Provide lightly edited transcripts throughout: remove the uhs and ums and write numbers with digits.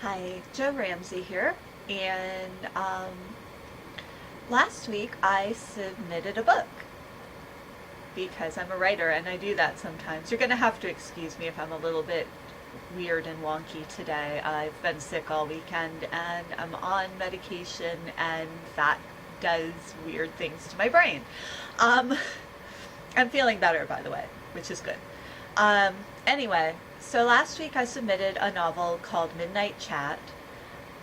Hi, Jo Ramsey here, and last week I submitted a book because I'm a writer and I do that sometimes. You're going to have to excuse me if I'm a little bit weird and wonky today. I've been sick all weekend and I'm on medication, and that does weird things to my brain. Um, I'm feeling better, by the way, which is good. Um, anyway, so last week I submitted a novel called Midnight Chat,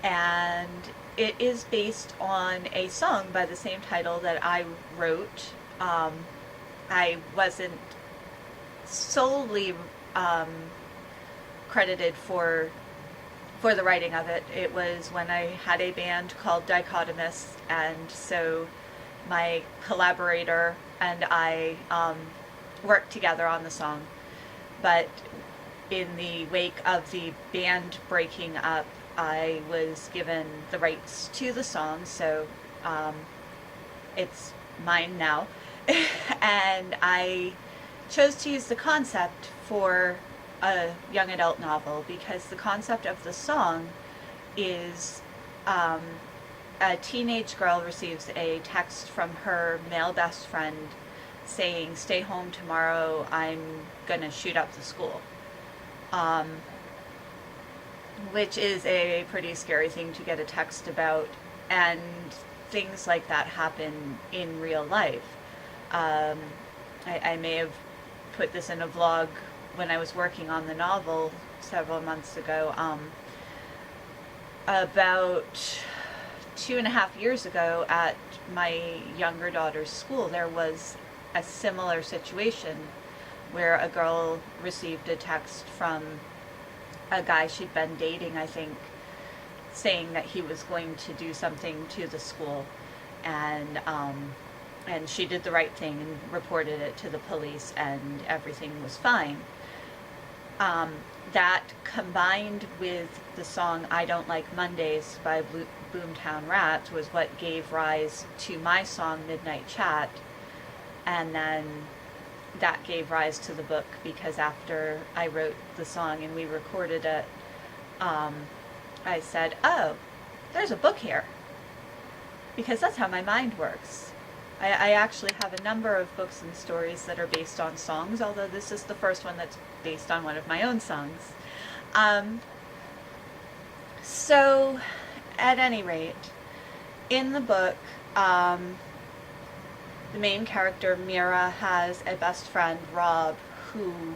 and it is based on a song by the same title that I wrote. I wasn't solely um, credited for the writing of it. It was when I had a band called Dichotomous, and so my collaborator and I worked together on the song. But in the wake of the band breaking up, I was given the rights to the song, so it's mine now. And I chose to use the concept for a young adult novel because the concept of the song is a teenage girl receives a text from her male best friend saying, "Stay home tomorrow, I'm gonna shoot up the school." Um, which is a pretty scary thing to get a text about, and things like that happen in real life. Um, I may have put this in a vlog when I was working on the novel several months ago. About 2.5 years ago at my younger daughter's school, there was a similar situation where a girl received a text from a guy she'd been dating, I think, saying that he was going to do something to the school, and she did the right thing and reported it to the police, and everything was fine. That combined with the song "I Don't Like Mondays" by Boomtown Rats was what gave rise to my song Midnight Chat, and then that gave rise to the book, because after I wrote the song and we recorded it, I said, oh, there's a book here, because that's how my mind works. I actually have a number of books and stories that are based on songs, although this is the first one that's based on one of my own songs. So, at any rate, in the book, the main character, Mira, has a best friend, Rob, who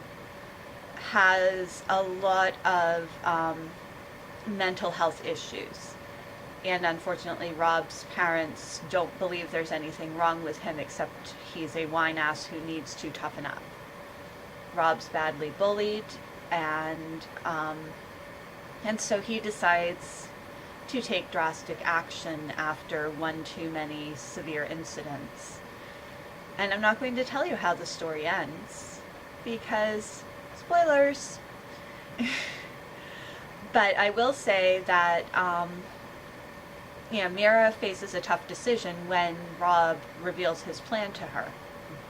has a lot of mental health issues. And unfortunately, Rob's parents don't believe there's anything wrong with him, except he's a whine ass who needs to toughen up. Rob's badly bullied, and so he decides to take drastic action after one too many severe incidents. And I'm not going to tell you how the story ends, because spoilers. But I will say that Mira faces a tough decision when Rob reveals his plan to her.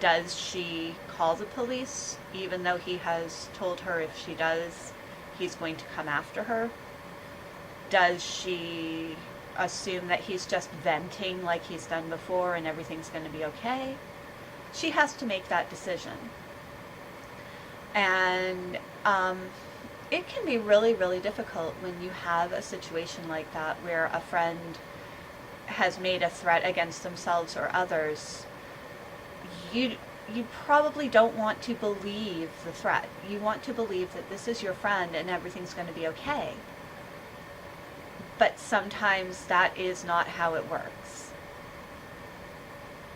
Does she call the police, even though he has told her if she does, he's going to come after her? Does she assume that he's just venting like he's done before and everything's going to be okay? She has to make that decision. And it can be really, really difficult when you have a situation like that where a friend has made a threat against themselves or others. You probably don't want to believe the threat. You want to believe that this is your friend and everything's going to be okay. But sometimes that is not how it works,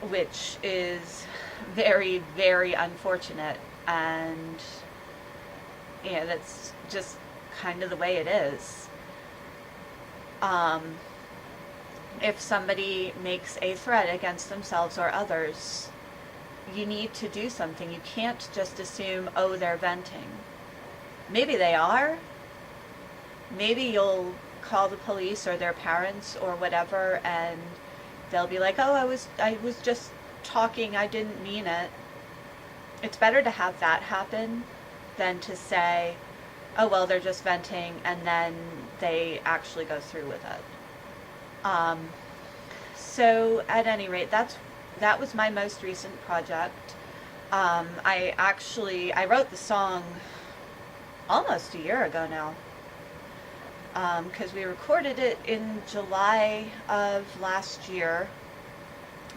which is very, very unfortunate, and that's just kind of the way it is. If somebody makes a threat against themselves or others, you need to do something. You can't just assume, oh, they're venting. Maybe they are. Maybe you'll call the police or their parents or whatever, and they'll be like, oh, I was just talking, I didn't mean it. It's better to have that happen than to say, oh, well, they're just venting, and then they actually go through with it. Um, so at any rate, that was my most recent project. I wrote the song almost a year ago now, because we recorded it in July of last year,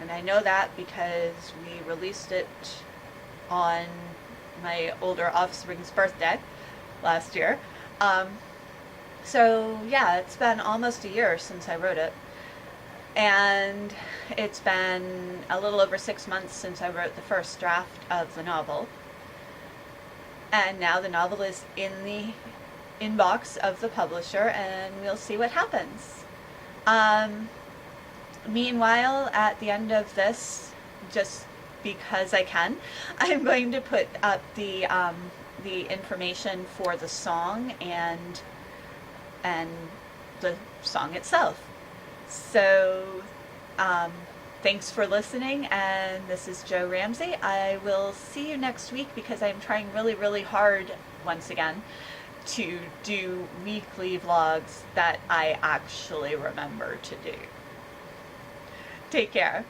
and I know that because we released it on my older offspring's birthday last year. So yeah, it's been almost a year since I wrote it. And it's been a little over 6 months since I wrote the first draft of the novel. And now the novel is in the inbox of the publisher, and we'll see what happens. Meanwhile, at the end of this, just because I can, I'm going to put up the information for the song and the song itself. So, thanks for listening, and this is Jo Ramsey. I will see you next week because I'm trying really, really hard, once again, to do weekly vlogs that I actually remember to do. Take care.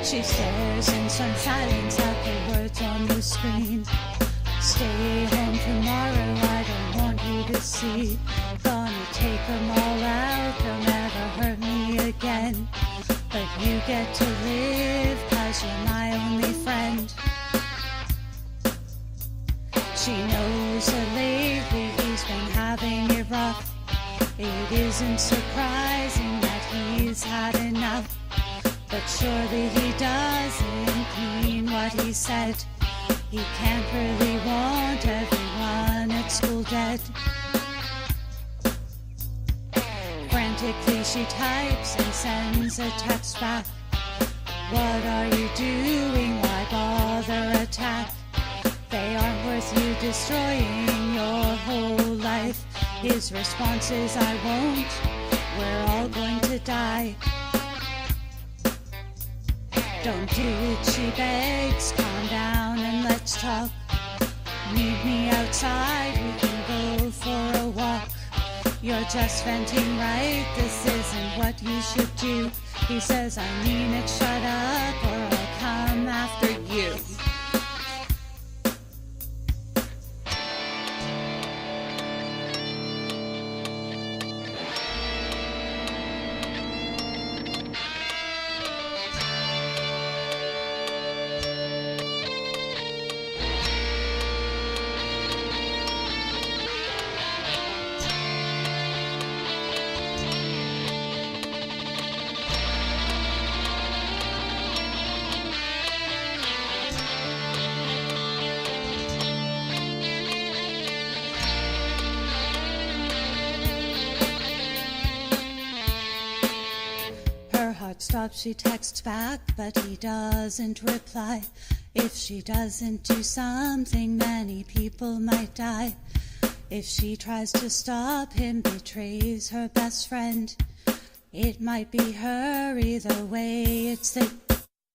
She stares in some silence at the words on the screen. Stay home tomorrow, I don't want you to see. Gonna take them all out, they'll never hurt me again. But you get to live, 'cause you're my only friend. She knows that lately he's been having it rough. It isn't surprising that he's had enough. But surely he doesn't mean what he said. He can't really want everyone at school dead. Frantically she types and sends a text back. What are you doing? Why bother attack? They aren't worth you destroying your whole life. His response is, I won't. We're all going to die. Don't do it, she begs. Calm down and let's talk. Meet me outside, we can go for a walk. You're just venting, right? This isn't what you should do. He says, I mean it, shut up or I'll come after you. Stops, she texts back, but he doesn't reply. If she doesn't do something, many people might die. If she tries to stop him, betrays her best friend. It might be her either way, it's the